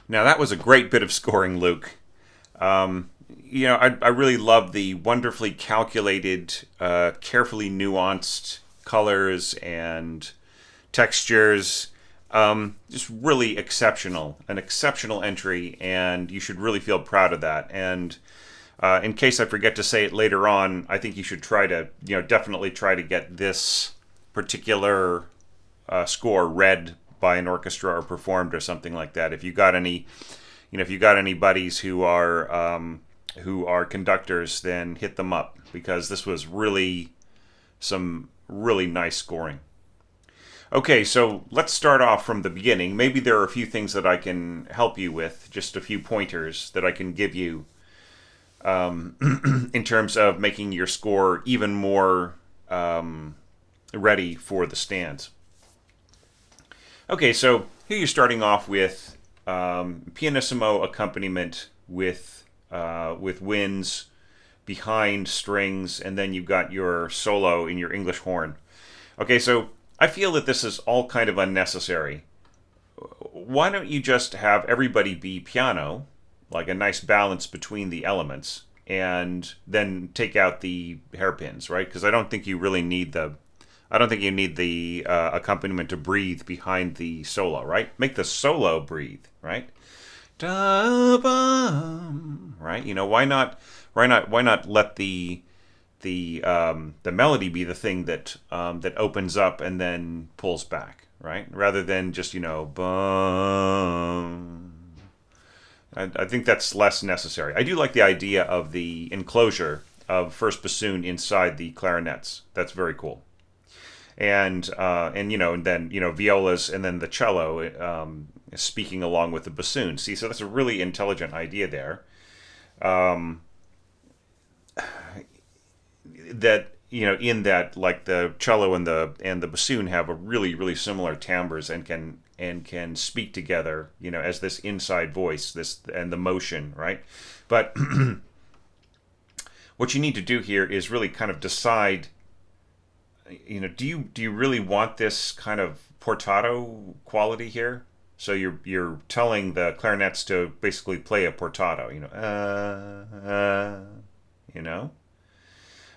Now that was a great bit of scoring, Luke. I really love the wonderfully calculated, carefully nuanced colors and textures. Just really exceptional, an exceptional entry, and you should really feel proud of that. And in case I forget to say it later on, I think you should try to, definitely try to get this particular score read by an orchestra or performed or something like that. If you got any, if you got any buddies who are conductors, then hit them up, because this was really some really nice scoring. Okay, so let's start off from the beginning. Maybe there are a few things that I can help you with, just a few pointers that I can give you in terms of making your score even more ready for the stands. Okay, so here you're starting off with pianissimo accompaniment with winds behind strings, and then you've got your solo in your English horn. Okay, so I feel that this is all kind of unnecessary. Why don't you just have everybody be piano, like a nice balance between the elements, and then take out the hairpins, right? Because I don't think you need the accompaniment to breathe behind the solo, right? Make the solo breathe, right? Da-bum, right? Why not let the melody be the thing that opens up and then pulls back, right? Rather than just bum. I think that's less necessary. I do like the idea of the enclosure of first bassoon inside the clarinets. That's very cool. And then violas, and then the cello speaking along with the bassoon. See, so that's a really intelligent idea there. That in that, like, the cello and the bassoon have a really, really similar timbres and can speak together, as this inside voice, and the motion, right? But what you need to do here is really kind of decide, do you really want this kind of portato quality here? So you're telling the clarinets to basically play a portato,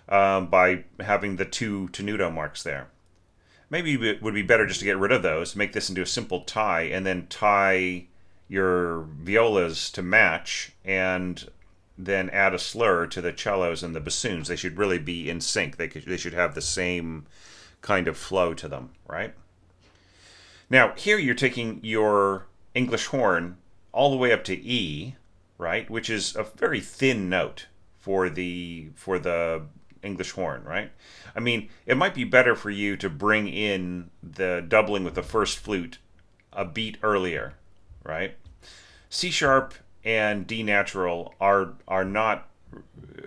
by having the two tenuto marks there. Maybe it would be better just to get rid of those, make this into a simple tie, and then tie your violas to match, and then add a slur to the cellos and the bassoons. They should really be in sync. They should have the same kind of flow to them, right? Now, here you're taking your English horn all the way up to E, right, which is a very thin note for the English horn, right? I mean, it might be better for you to bring in the doubling with the first flute a beat earlier, right? C sharp and D natural are not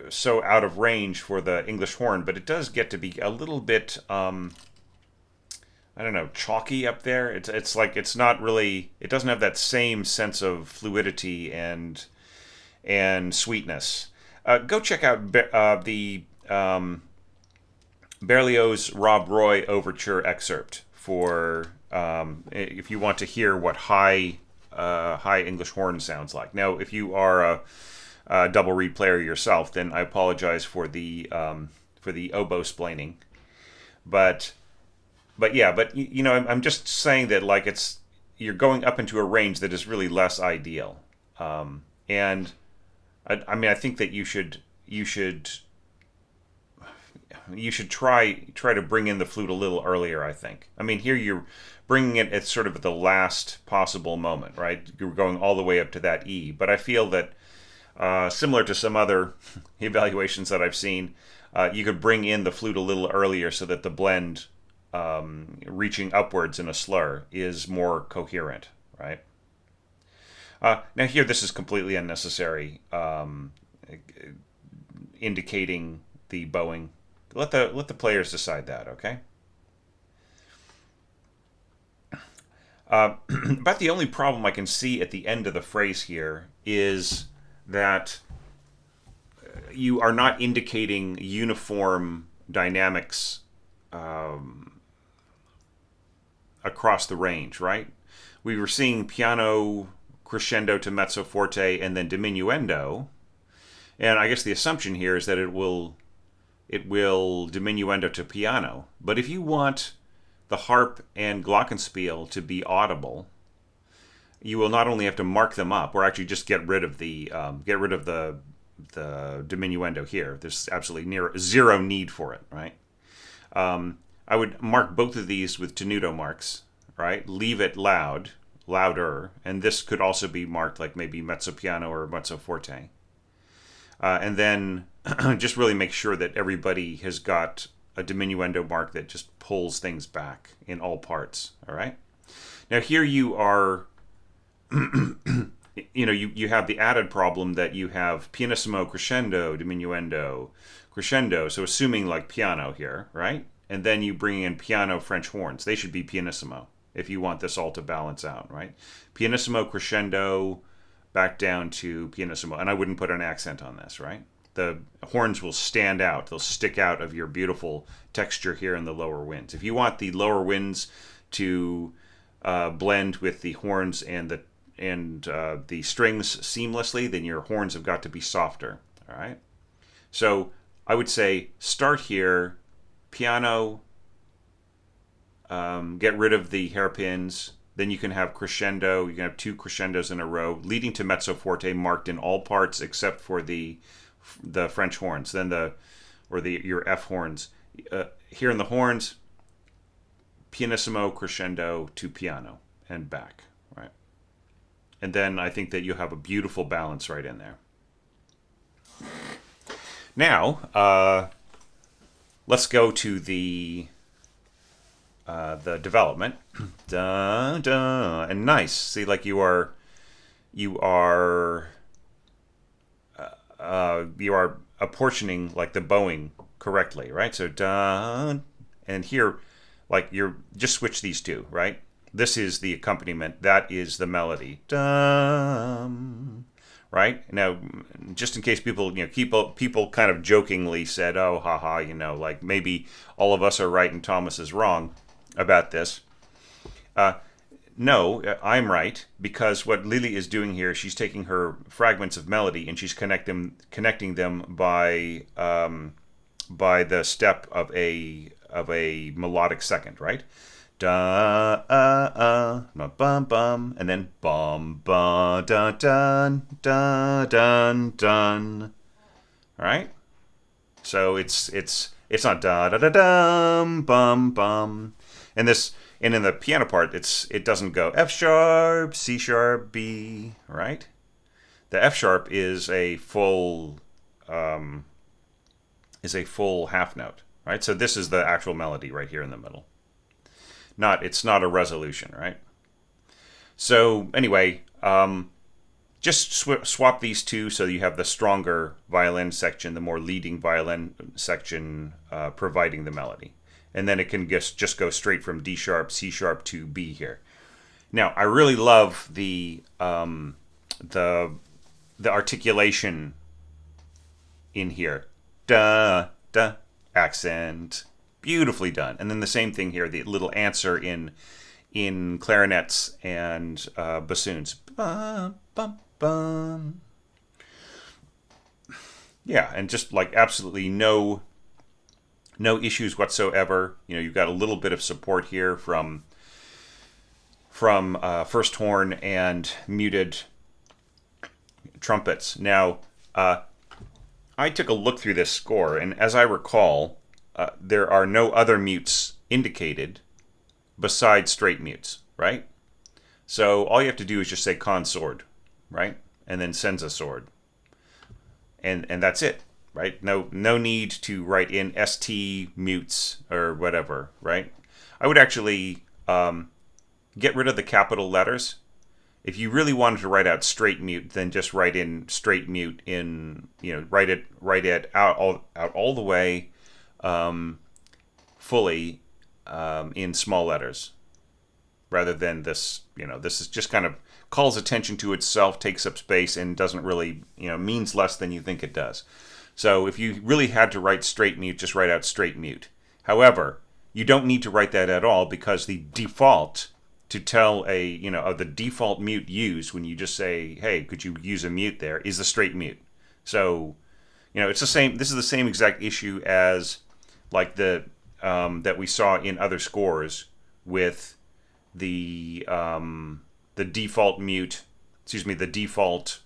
so out of range for the English horn, but it does get to be a little bit chalky up there. It's like it doesn't have that same sense of fluidity and sweetness. Go check out the Berlioz's Rob Roy Overture excerpt for if you want to hear what high English horn sounds like. Now, if you are a double reed player yourself, then I apologize for the oboe splaining, but you know, I'm just saying that like you're going up into a range that is really less ideal, and I mean I think that you should try to bring in the flute a little earlier. I think. I mean, here you're bringing it at sort of at the last possible moment, right? You're going all the way up to that E. But I feel that similar to some other evaluations that I've seen, you could bring in the flute a little earlier so that the blend reaching upwards in a slur is more coherent, right? Now here, this is completely unnecessary, indicating the bowing. Let the players decide that, okay? About the only problem I can see at the end of the phrase here is that you are not indicating uniform dynamics across the range, right? We were seeing piano crescendo to mezzo forte and then diminuendo, and I guess the assumption here is that it will diminuendo to piano. But if you want the harp and glockenspiel to be audible, you will not only have to mark them up, or actually just get rid of the diminuendo here. There's absolutely zero need for it, right? I would mark both of these with tenuto marks, right? Leave it louder, and this could also be marked like maybe mezzo piano or mezzo forte. And then just really make sure that everybody has got a diminuendo mark that just pulls things back in all parts, all right? Now here you are, you know, you have the added problem that you have pianissimo, crescendo, diminuendo, crescendo, so assuming like piano here, right? And then you bring in piano French horns. They should be pianissimo if you want this all to balance out, right? Pianissimo, crescendo, back down to pianissimo. And I wouldn't put an accent on this, right? The horns will stand out. They'll stick out of your beautiful texture here in the lower winds. If you want the lower winds to blend with the horns and the strings seamlessly, then your horns have got to be softer, all right? So I would say start here, piano, get rid of the hairpins. Then you can have crescendo. You can have two crescendos in a row, leading to mezzo forte, marked in all parts except for the French horns. Then your F horns. Here in the horns, pianissimo, crescendo to piano and back, right? And then I think that you have a beautiful balance right in there. Now, let's go to the development. Dun, dun, and nice. See, like you are apportioning like the bowing correctly, right? So dun, and here, like you're just switch these two, right? This is the accompaniment. That is the melody. Dun, right? Now, just in case people kind of jokingly said, "Oh, haha," like maybe all of us are right and Thomas is wrong about this. No, I'm right, because what Lily is doing here, she's taking her fragments of melody and she's connecting them by the step of a melodic second, right? Da bum bum, and then bum ba da dun da dun dun. All right. So it's not da da da dum bum bum, and in the piano part it doesn't go F sharp, C sharp, B, right? The F sharp is a full half note, right? So this is the actual melody right here in the middle. It's not a resolution, right? So anyway, just swap these two so you have the stronger violin section, the more leading violin section providing the melody. And then it can just go straight from D sharp, C sharp to B here. Now, I really love the articulation in here. Da, da, accent, Beautifully done. And then the same thing here, the little answer in clarinets and bassoons. Bum, bum, bum. Yeah, and just like absolutely no issues whatsoever. You know, you've got a little bit of support here from first horn and muted trumpets. Now, I took a look through this score, and as I recall, there are no other mutes indicated besides straight mutes, right? So all you have to do is just say consort, right? And then senza sword. And that's it, right? No need to write in ST mutes or whatever, right? I would actually get rid of the capital letters. If you really wanted to write out straight mute, then just write in straight mute in, write it out all the way fully in small letters, rather than this. This is just kind of calls attention to itself, takes up space, and doesn't really, means less than you think it does. So if you really had to write straight mute, just write out straight mute. However, you don't need to write that at all, because the default to tell the default mute used when you just say, hey, could you use a mute there, is the straight mute. So, it's the same. This is the same exact issue as like the that we saw in other scores with the default mute. The default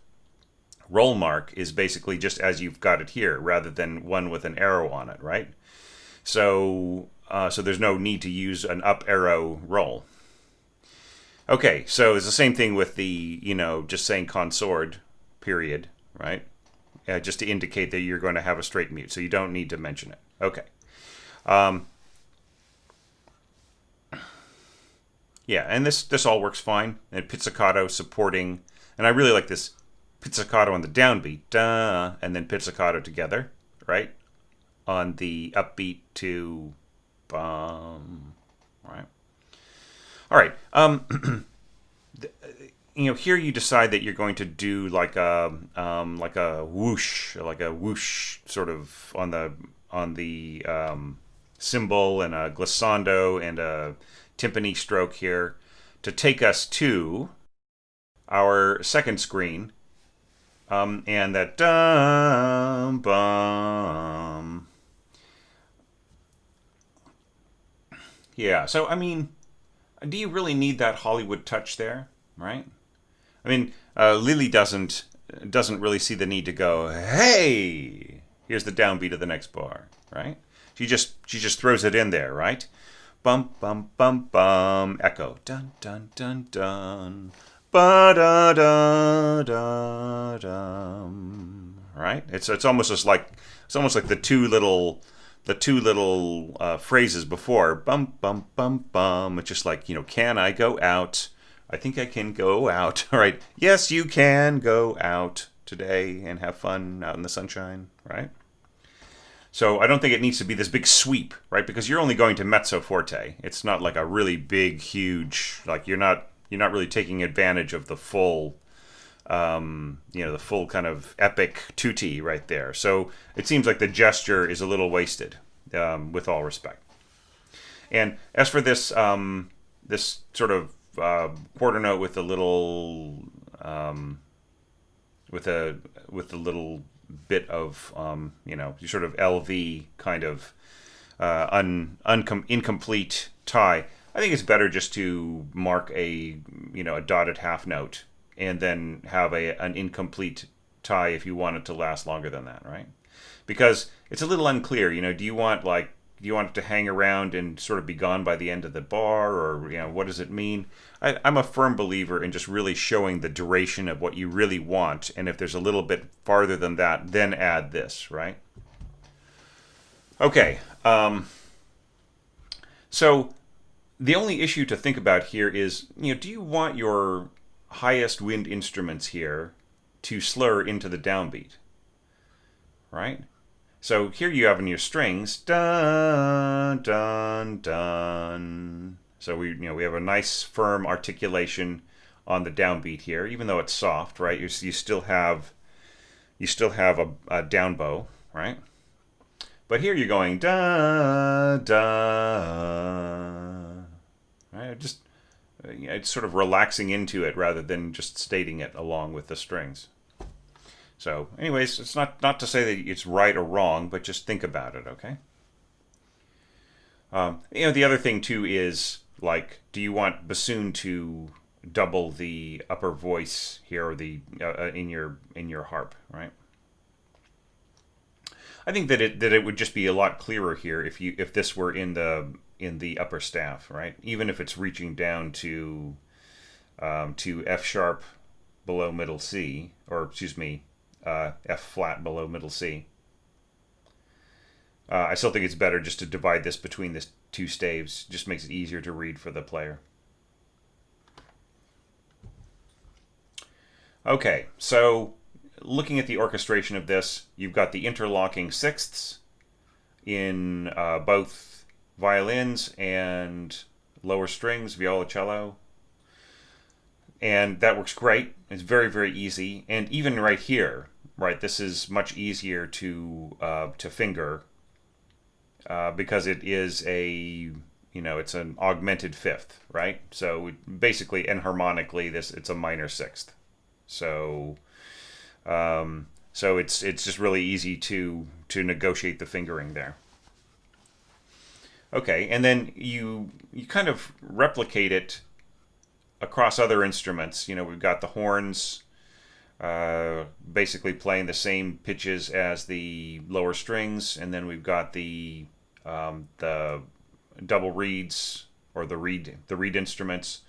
roll mark is basically just as you've got it here, rather than one with an arrow on it, right? So there's no need to use an up arrow roll. Okay, so it's the same thing with the, just saying consort, period, right? Just to indicate that you're going to have a straight mute, so you don't need to mention it. Okay. Yeah, and this all works fine. And pizzicato supporting, and I really like this pizzicato on the downbeat, da, and then pizzicato together, right? On the upbeat to bum, right? All right. Here you decide that you're going to do like a whoosh, sort of on the cymbal, and a glissando and a timpani stroke here to take us to our second screen, and that dum bum. Yeah. So do you really need that Hollywood touch there, right? Lily doesn't really see the need to go, hey, here's the downbeat of the next bar, right? She just throws it in there, right? Bum bum bum bum, echo, dun dun dun dun, ba da da da dum, right? It's almost like the two little phrases before, bum bum bum bum. It's just like, can I go out? I think I can go out. All right. Yes, you can go out today and have fun out in the sunshine, right? So I don't think it needs to be this big sweep, right? Because you're only going to mezzo forte. It's not like a really big, huge, like you're not really taking advantage of the full, the full kind of epic tutti right there. So it seems like the gesture is a little wasted, with all respect. And as for this, this sort of quarter note with the little, with the little bit of sort of LV kind of incomplete tie, I think it's better just to mark a dotted half note and then have an incomplete tie if you want it to last longer than that, right? Because it's a little unclear. Do you want it to hang around and sort of be gone by the end of the bar, or what does it mean? I'm a firm believer in just really showing the duration of what you really want, and if there's a little bit farther than that, then add this, right? Okay, so the only issue to think about here is, do you want your highest wind instruments here to slur into the downbeat, right? So here you have in your strings, dun dun dun. So we have a nice firm articulation on the downbeat here, even though it's soft, right? You still have a down bow, right? But here you're going da da. Right? Just it's sort of relaxing into it rather than just stating it along with the strings. So, anyways, it's not to say that it's right or wrong, but just think about it, okay? The other thing too is like, do you want bassoon to double the upper voice here, or the in your harp, right? I think that it would just be a lot clearer here if this were in the upper staff, right? Even if it's reaching down to F sharp below middle C, or excuse me, F flat below middle C. I still think it's better just to divide this between the two staves. Just makes it easier to read for the player. Okay, so looking at the orchestration of this, you've got the interlocking sixths in both violins and lower strings, violoncello. And that works great. It's very, very easy. And even right here, right, this is much easier to finger because it is it's an augmented fifth, right? So basically, enharmonically, it's a minor sixth. So it's just really easy to negotiate the fingering there. Okay, and then you kind of replicate it across other instruments. We've got the horns basically playing the same pitches as the lower strings, and then we've got the double reeds, or the reed instruments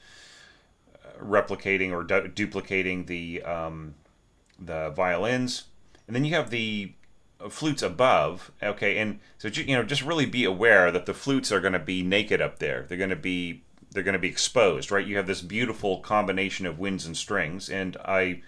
replicating or duplicating the violins, and then you have the flutes above. Okay, and so just really be aware that the flutes are going to be naked up there. They're going to be exposed, right? You have this beautiful combination of winds and strings, and I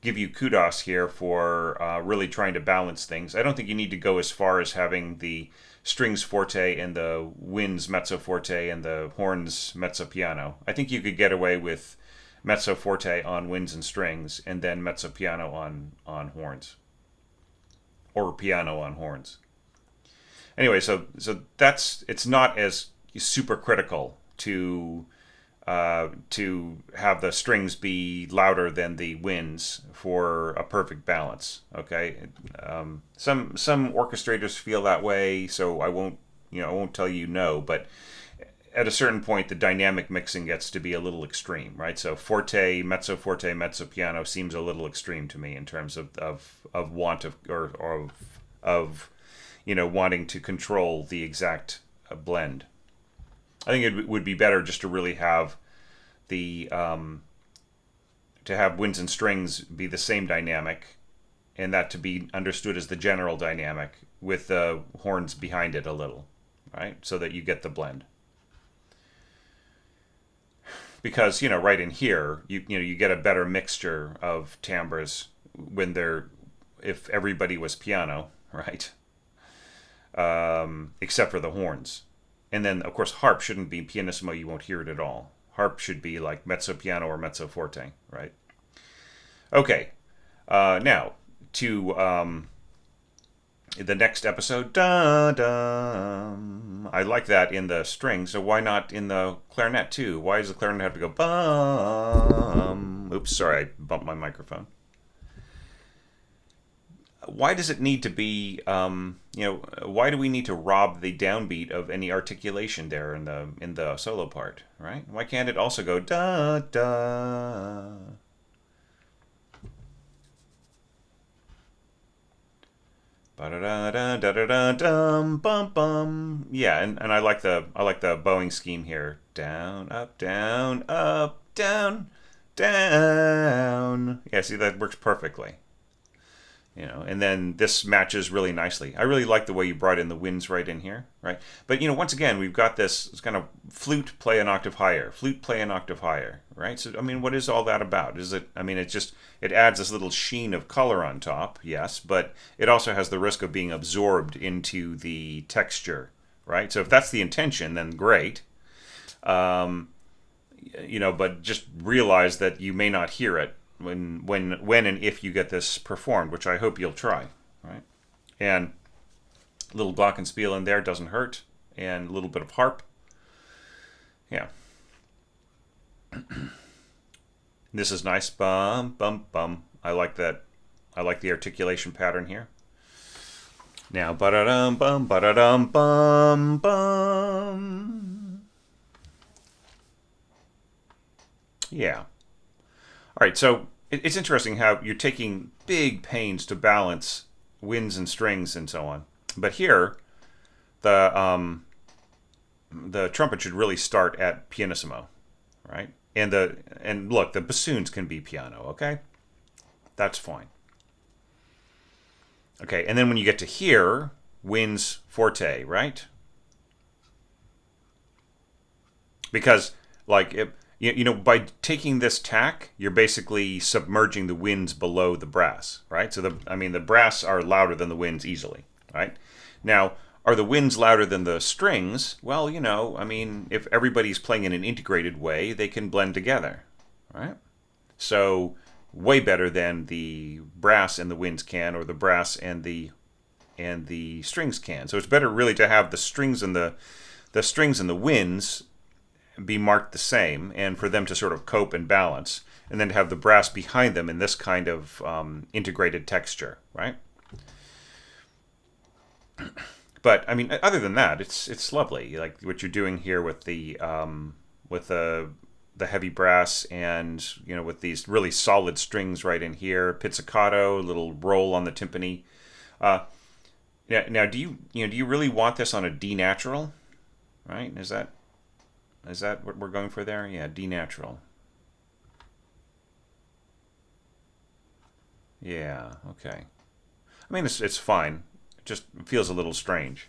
give you kudos here for really trying to balance things. I don't think you need to go as far as having the strings forte and the winds mezzo forte and the horns mezzo piano. I think you could get away with mezzo forte on winds and strings, and then mezzo piano on horns, or piano on horns. Anyway, so it's not as super critical to have the strings be louder than the winds for a perfect balance. Okay, some orchestrators feel that way, so I won't tell you no, but at a certain point, the dynamic mixing gets to be a little extreme, right? So forte, mezzo piano seems a little extreme to me in terms of want of wanting to control the exact blend. I think it would be better just to really have to have winds and strings be the same dynamic, and that to be understood as the general dynamic with the horns behind it a little, right? So that you get the blend. Because right in here, you get a better mixture of timbres if everybody was piano, right? Except for the horns. And then, of course, harp shouldn't be pianissimo. You won't hear it at all. Harp should be like mezzo piano or mezzo forte, right? Okay. Now, to the next episode. Da, da. I like that in the string, so why not in the clarinet too? Why does the clarinet have to go bum? Oops, sorry, I bumped my microphone. Why does it need to be, why do we need to rob the downbeat of any articulation there in the solo part, right? Why can't it also go da da? Ba-da-da-da-da-da-dum, bum bum. Yeah, and I like the bowing scheme here. Down, up, down, up, down, down. Yeah, see, that works perfectly. And then this matches really nicely. I really like the way you brought in the winds right in here, right? But, once again, we've got this kind of flute play an octave higher, flute play an octave higher, right? So, what is all that about? It adds this little sheen of color on top, yes, but it also has the risk of being absorbed into the texture, right? So if that's the intention, then great. But just realize that you may not hear it when and if you get this performed, which I hope you'll try, right? And A little glockenspiel in there doesn't hurt, and a little bit of harp. Yeah. This is nice. Bum, bum, bum. I like that. I like the articulation pattern here. Now, ba-da-dum, bum, ba-da-dum, bum, bum. Yeah. All right, so it's interesting how you're taking big pains to balance winds and strings and so on. But here, the trumpet should really start at pianissimo, right? And look, the bassoons can be piano, okay? That's fine. Okay, and then when you get to here, winds forte, right? Because, like, by taking this tack, you're basically submerging the winds below the brass, right? So the brass are louder than the winds easily, right? Now, are the winds louder than the strings? Well, if everybody's playing in an integrated way, they can blend together, right? So, way better than the brass and the winds can, or the brass and the strings can. So it's better really to have the strings and the winds be marked the same, and for them to sort of cope and balance, and then to have the brass behind them in this kind of integrated texture, right? But other than that, it's lovely. Like what you're doing here with the heavy brass, and with these really solid strings right in here, pizzicato, little roll on the timpani. Now, do you really want this on a D natural? Right? Is that what we're going for there? Yeah, D natural. Yeah. Okay. It's fine. It just feels a little strange.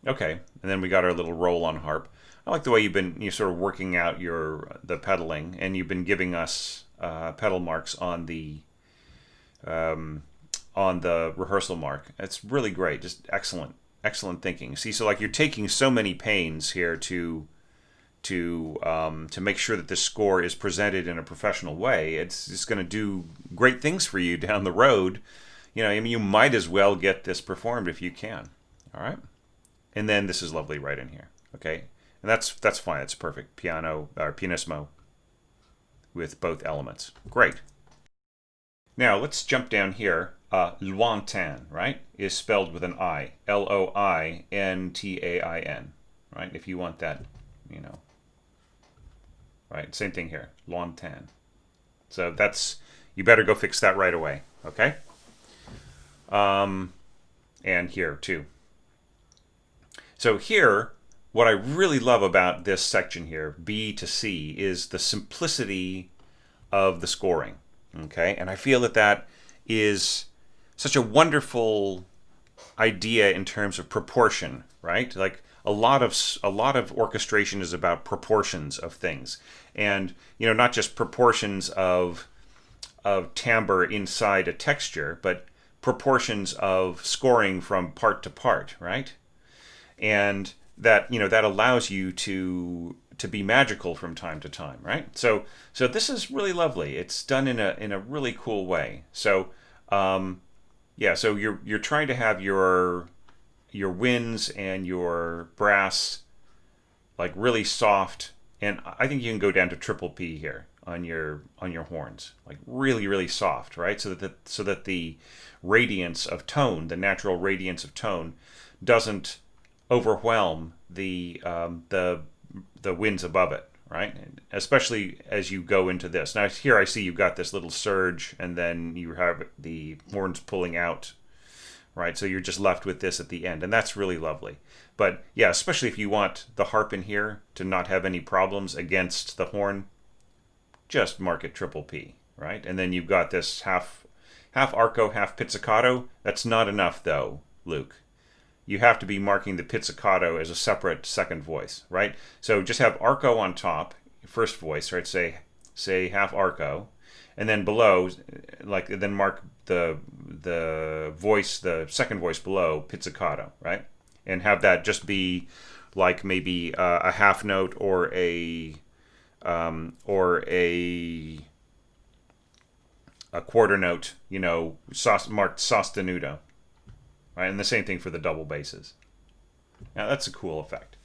Okay, and then we got our little roll on harp. I like the way you're sort of working out the pedaling, and you've been giving us pedal marks on the rehearsal mark. It's really great, just excellent thinking. See, so like you're taking so many pains here to make sure that this score is presented in a professional way. It's just going to do great things for you down the road. You might as well get this performed if you can. All right. And then this is lovely right in here, okay? And that's fine. It's perfect. Piano or pianissimo with both elements. Great. Now let's jump down here. Lointain, right, is spelled with an I. Lointain, right? If you want that, right? Same thing here. Lointain. So you better go fix that right away, okay? And here too. So here, what I really love about this section here, B to C, is the simplicity of the scoring. Okay, and I feel that is such a wonderful idea in terms of proportion, right? Like a lot of orchestration is about proportions of things, and not just proportions of timbre inside a texture, but proportions of scoring from part to part, right? And that that allows you to be magical from time to time, right? So this is really lovely. It's done in a really cool way. So yeah, so you're trying to have your winds and your brass like really soft, and I think you can go down to triple P here on your horns, like really soft, right? So that the radiance of tone, the natural radiance of tone, doesn't overwhelm the winds above it, right? Especially as you go into this. Now here I see you've got this little surge, and then you have the horns pulling out, right? So you're just left with this at the end, and that's really lovely. But yeah, especially if you want the harp in here to not have any problems against the horn, just mark it triple P, right? And then you've got this half arco, half pizzicato. That's not enough though, Luke. You have to be marking the pizzicato as a separate second voice, right? So just have arco on top, first voice, right? Say half arco, and then below, then mark the voice, the second voice below pizzicato, right? And have that just be like maybe a half note or a a quarter note, marked sostenuto, right? And the same thing for the double basses. Now that's a cool effect.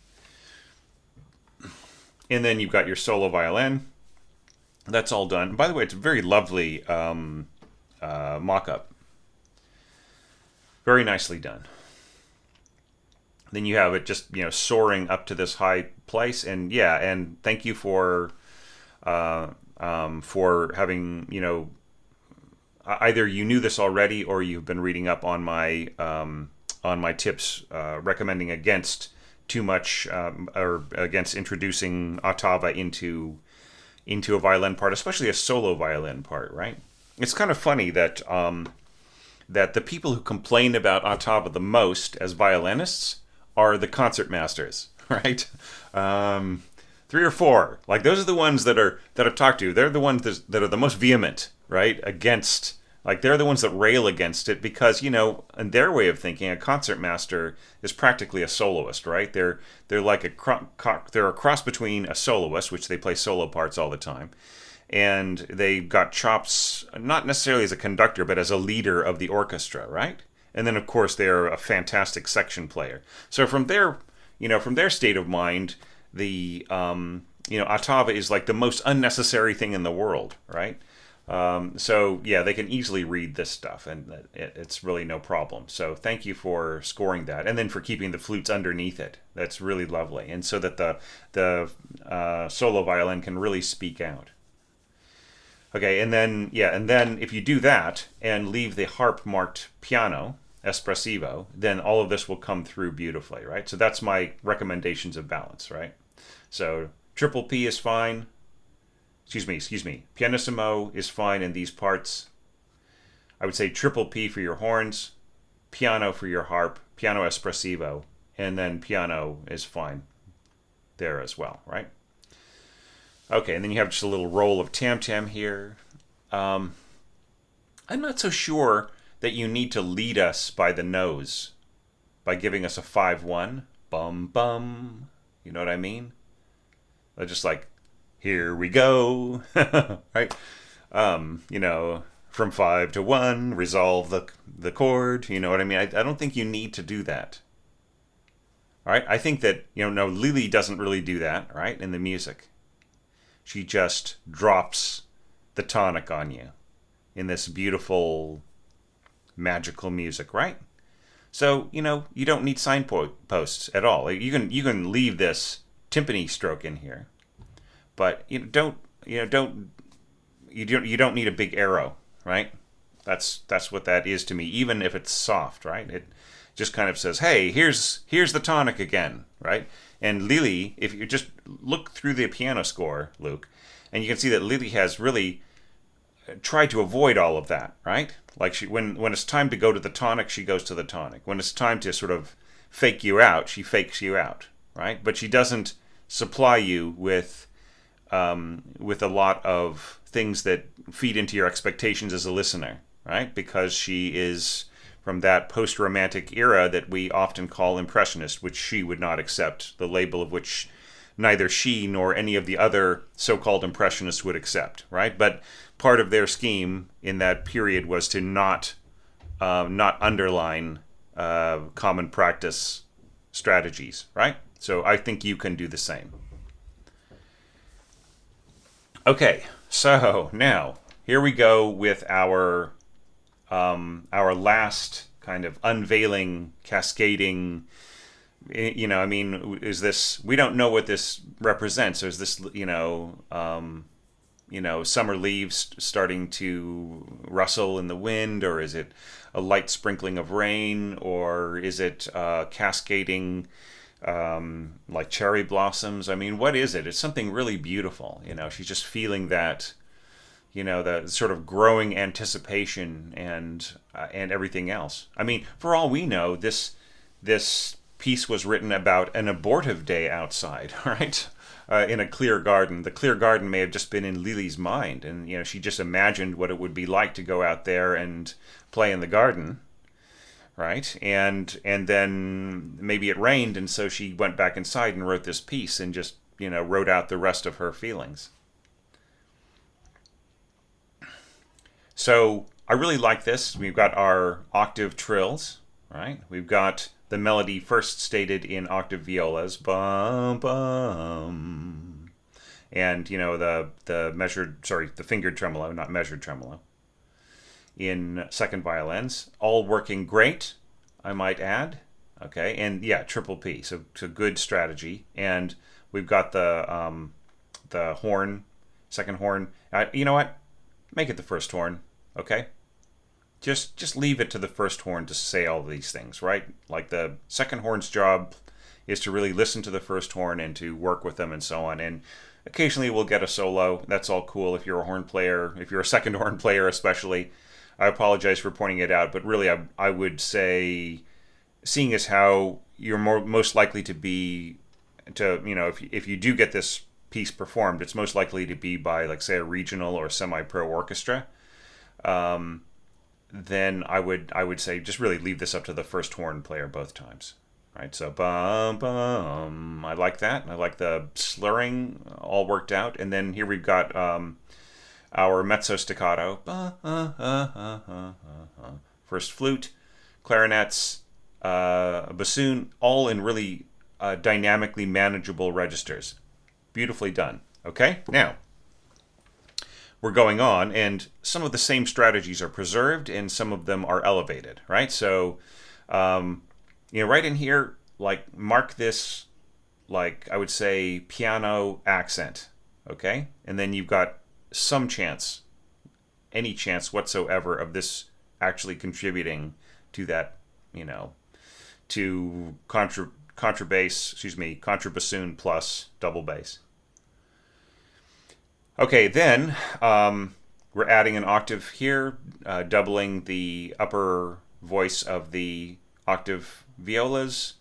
And then you've got your solo violin. That's all done. By the way, it's a very lovely mock-up. Very nicely done. Then you have it just soaring up to this high place, and thank you for having either you knew this already or you've been reading up on my tips recommending against too much or against introducing ottava into a violin part, especially a solo violin part, right? It's kind of funny that that the people who complain about ottava the most as violinists are the concert masters, right? 3 or 4, like those are the ones that I've talked to. They're the ones that are the most vehement, right? Against, like they're the ones that rail against it because in their way of thinking, a concert master is practically a soloist, right? They're like they're a cross between a soloist, which they play solo parts all the time, and they've got chops not necessarily as a conductor, but as a leader of the orchestra, right? And then of course they're a fantastic section player. So from their state of mind, the ottava is like the most unnecessary thing in the world, right? So they can easily read this stuff, and it's really no problem. So thank you for scoring that, and then for keeping the flutes underneath it. That's really lovely, and so that the solo violin can really speak out. Okay, and then if you do that and leave the harp marked piano, espressivo, then all of this will come through beautifully, right? So that's my recommendations of balance, right? So triple P is fine. Excuse me. Pianissimo is fine in these parts. I would say triple P for your horns, piano for your harp, piano espressivo, and then piano is fine there as well, right? Okay, and then you have just a little roll of tam-tam here. I'm not so sure that you need to lead us by the nose by giving us a 5-1. Bum, bum. You know what I mean? They're just like, here we go, right? From 5 to 1, resolve the chord. You know what I mean? I don't think you need to do that. All right? I think that, no, Lily doesn't really do that, right, in the music. She just drops the tonic on you in this beautiful, magical music, right? So, you don't need signposts at all. You can leave this timpani stroke in here. But you don't need a big arrow, right? That's what that is to me, even if it's soft, right? It just kind of says, hey, here's the tonic again, right? And Lily, if you just look through the piano score, Luke, and you can see that Lily has really tried to avoid all of that, right? Like when it's time to go to the tonic, she goes to the tonic. When it's time to sort of fake you out, she fakes you out, right? But she doesn't supply you with a lot of things that feed into your expectations as a listener, right? Because she is from that post-romantic era that we often call impressionist, which she would not accept, the label of which neither she nor any of the other so-called impressionists would accept, right? But part of their scheme in that period was to not underline common practice strategies, right? So I think you can do the same. Okay, so now here we go with our last kind of unveiling, cascading. Is this? We don't know what this represents. Is this, summer leaves starting to rustle in the wind, or is it a light sprinkling of rain, or is it cascading? Like cherry blossoms. I mean, what is it? It's something really beautiful. She's just feeling that, the sort of growing anticipation and everything else. I mean, for all we know, this piece was written about an abortive day outside, right? In a clear garden. The clear garden may have just been in Lily's mind, and she just imagined what it would be like to go out there and play in the garden. Right, and then maybe it rained, and so she went back inside and wrote this piece and just wrote out the rest of her feelings. So I really like this. We've got our octave trills, right? We've got the melody first stated in octave violas, bum bum, and the measured, sorry, the fingered tremolo, not measured tremolo, in second violins, all working great, I might add. Okay, and yeah, triple P, so it's a good strategy. And we've got the horn, second horn. You know what? Make it the first horn. Okay, just leave it to the first horn to say all these things, right? Like the second horn's job is to really listen to the first horn and to work with them and so on. And occasionally we'll get a solo. That's all cool if you're a horn player, if you're a second horn player especially. I apologize for pointing it out, but really I would say, seeing as how you're most likely to be, if you do get this piece performed, it's most likely to be by, like, say, a regional or semi-pro orchestra. Then I would say just really leave this up to the first horn player both times. Right, so bum bum. I like that. I like the slurring all worked out. And then here we've got our mezzo staccato. First flute, clarinets, bassoon, all in really dynamically manageable registers. Beautifully done. Okay, now we're going on, and some of the same strategies are preserved, and some of them are elevated. Right, so right in here, like, mark this, like, I would say piano accent. Okay, and then you've got some chance, any chance whatsoever, of this actually contributing to that, to contrabassoon plus double bass. Okay, then we're adding an octave here, doubling the upper voice of the octave violas,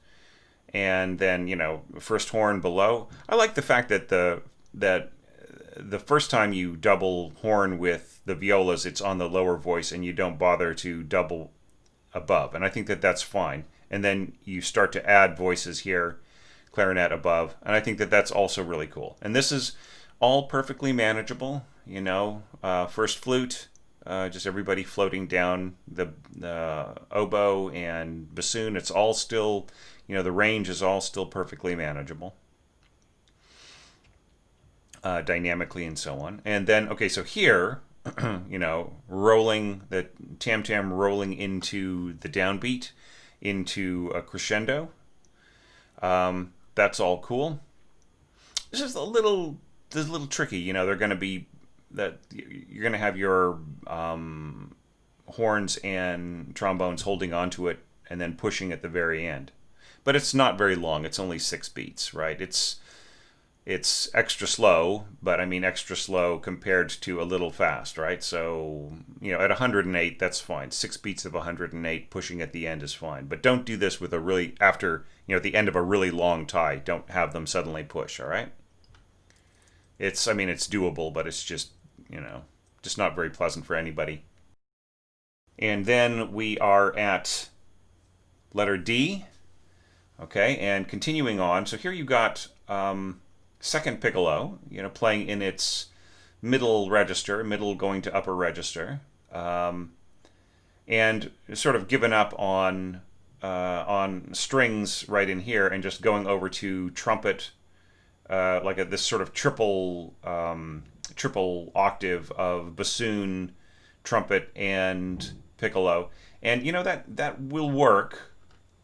and then first horn below. I like the fact that the first time you double horn with the violas, it's on the lower voice, and you don't bother to double above, and I think that that's fine. And then you start to add voices here, clarinet above, and I think that that's also really cool. And this is all perfectly manageable. First flute, just everybody floating down the oboe and bassoon. It's all still, the range is all still perfectly manageable, dynamically and so on. And then, okay, so here, rolling the tam-tam, rolling into the downbeat, into a crescendo. That's all cool. This is a little tricky. They're going to be that you're going to have your horns and trombones holding onto it and then pushing at the very end. But it's not very long. It's only 6 beats, right? It's extra slow, but I mean extra slow compared to a little fast, right? So, at 108, that's fine. 6 beats of 108, pushing at the end is fine. But don't do this with at the end of a really long tie. Don't have them suddenly push, all right? It's doable, but it's just, just not very pleasant for anybody. And then we are at letter D, okay, and continuing on. So here you got second piccolo, playing in its middle register, middle going to upper register, and sort of given up on strings right in here and just going over to trumpet, this sort of triple octave of bassoon, trumpet, and piccolo, and that will work.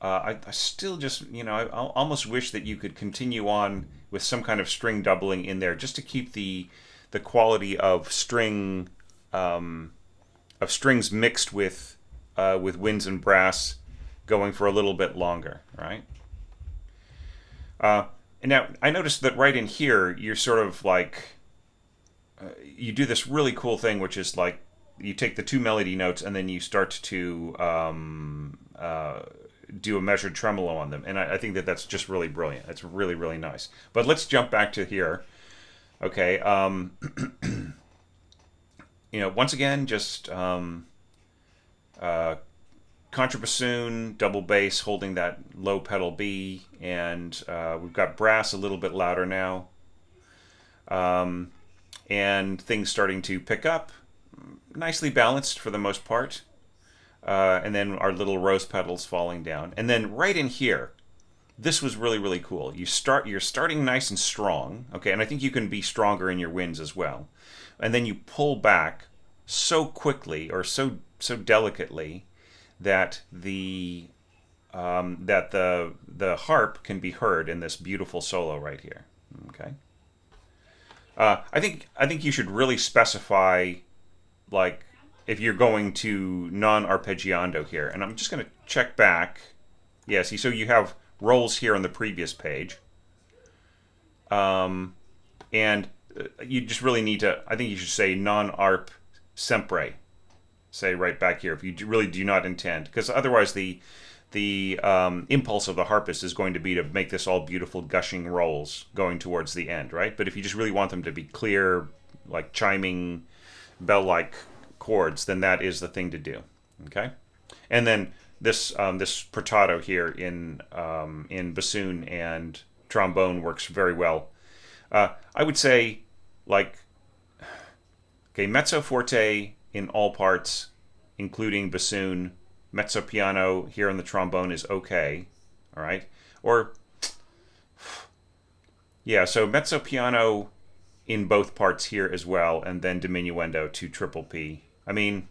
I still just, I almost wish that you could continue on with some kind of string doubling in there, just to keep the quality of strings mixed with winds and brass going for a little bit longer, right? And now I noticed that right in here, you're sort of like, you do this really cool thing, which is like, you take the 2 melody notes and then you start to do a measured tremolo on them, and I think that that's just really brilliant. It's really, really nice. But let's jump back to here. Okay, once again, just contrabassoon, double bass, holding that low pedal B, and we've got brass a little bit louder now, and things starting to pick up. nicely balanced for the most part. And then our little rose petals falling down. And then right in here, this was really, really cool. You're starting nice and strong, okay, and I think you can be stronger in your winds as well. And then you pull back so quickly or so delicately that the harp can be heard in this beautiful solo right here. Okay. I think you should really specify, like, if you're going to non-arpeggiando here. And I'm just going to check back. Yeah, see, so you have rolls here on the previous page. And you just really need to, I think you should say non-arp sempre. Say right back here if you really do not intend. Because otherwise the impulse of the harpist is going to be to make this all beautiful gushing rolls going towards the end, right? But if you just really want them to be clear, like chiming, bell-like chords, then that is the thing to do. Okay, and then this portato here in bassoon and trombone works very well. I would say, like, okay, mezzo forte in all parts, including bassoon. Mezzo piano here on the trombone is okay, all right? Or, yeah, so mezzo piano in both parts here as well, and then diminuendo to triple P. I mean,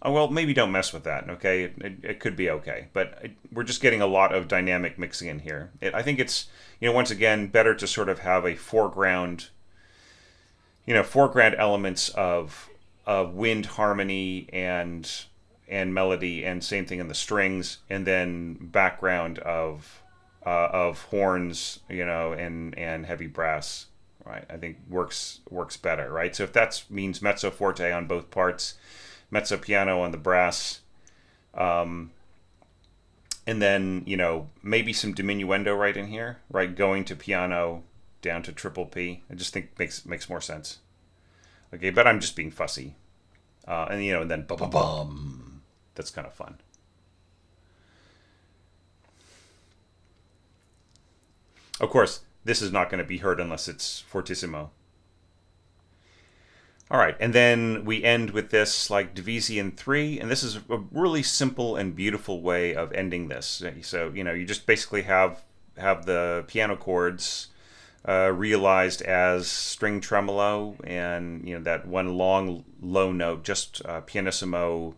oh, well, maybe don't mess with that, okay? It could be okay, but we're just getting a lot of dynamic mixing in here. I think it's, once again, better to sort of have a foreground elements of wind harmony and melody, and same thing in the strings, and then background of horns, and heavy brass, right? I think works better, right? So if that means mezzo forte on both parts, mezzo piano on the brass, and then maybe some diminuendo right in here, right, going to piano down to triple P. I just think makes more sense. Okay, but I'm just being fussy, and then ba ba bum. That's kind of fun. Of course, this is not going to be heard unless it's fortissimo. All right, and then we end with this like Division 3, and this is a really simple and beautiful way of ending this. So, you just basically have the piano chords realized as string tremolo, and that one long low note, just pianissimo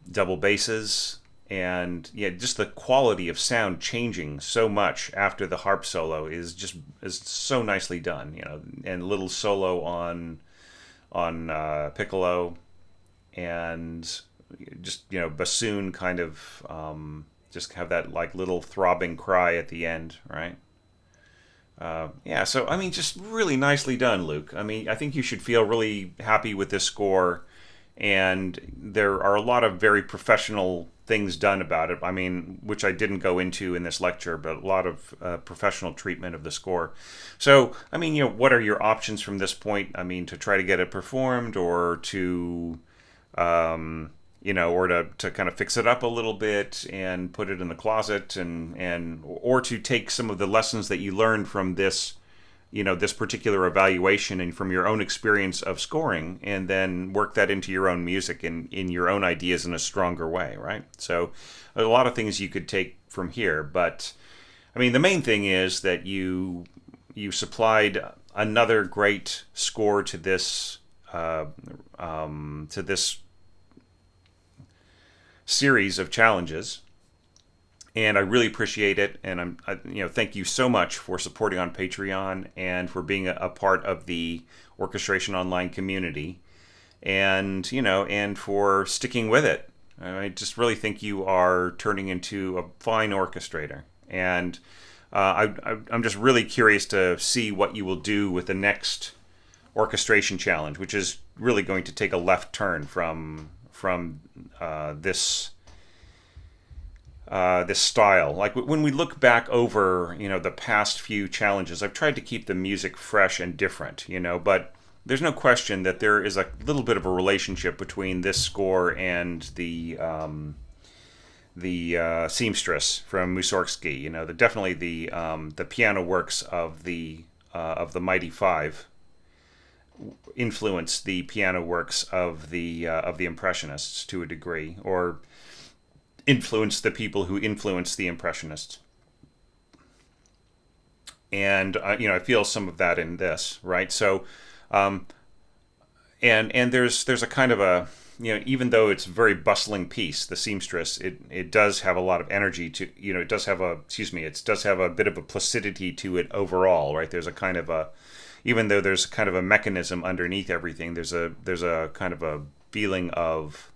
double basses, and just the quality of sound changing so much after the harp solo is so nicely done, and a little solo on piccolo, and just bassoon kind of just have that like little throbbing cry at the end, right? So I mean, just really nicely done, Luke. I mean, I think you should feel really happy with this score. And there are a lot of very professional things done about it. I mean, which I didn't go into in this lecture, but a lot of professional treatment of the score. So, I mean, what are your options from this point? I mean, to try to get it performed, or to, or to kind of fix it up a little bit and put it in the closet, or to take some of the lessons that you learned from this this particular evaluation and from your own experience of scoring, and then work that into your own music and in your own ideas in a stronger way, right? So a lot of things you could take from here, but I mean, the main thing is that you supplied another great score to this series of challenges. And I really appreciate it, and thank you so much for supporting on Patreon and for being a part of the Orchestration Online community, and and for sticking with it. I just really think you are turning into a fine orchestrator, and I'm just really curious to see what you will do with the next orchestration challenge, which is really going to take a left turn from this style. Like when we look back over, the past few challenges, I've tried to keep the music fresh and different, but there's no question that there is a little bit of a relationship between this score and the Seamstress from Mussorgsky. Definitely the piano works of the Mighty Five. influence the piano works of the Impressionists to a degree, or influence the people who influenced the Impressionists. And I feel some of that in this, right? So, and there's a kind of a, even though it's a very bustling piece, the seamstress, it does have a lot of energy to, it does have it does have a bit of a placidity to it overall, right? There's a kind of a, even though there's kind of a mechanism underneath everything, there's a kind of a feeling of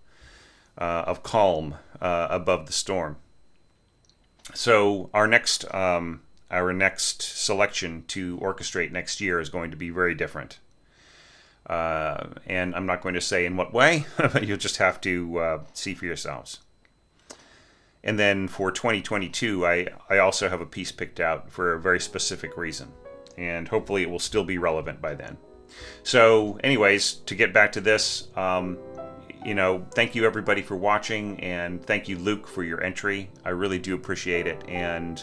calm above the storm. So our next selection to orchestrate next year is going to be very different. And I'm not going to say in what way, but you'll just have to see for yourselves. And then for 2022, I also have a piece picked out for a very specific reason. And hopefully it will still be relevant by then. So anyways, to get back to this, thank you everybody for watching, and thank you, Luke, for your entry. I really do appreciate it. And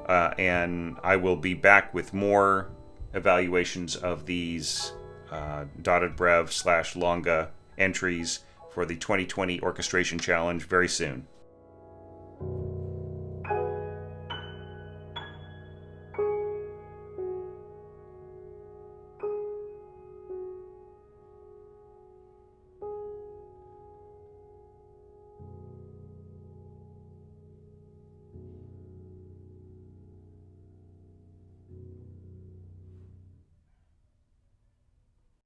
I will be back with more evaluations of these dotted brev / longa entries for the 2020 Orchestration Challenge very soon.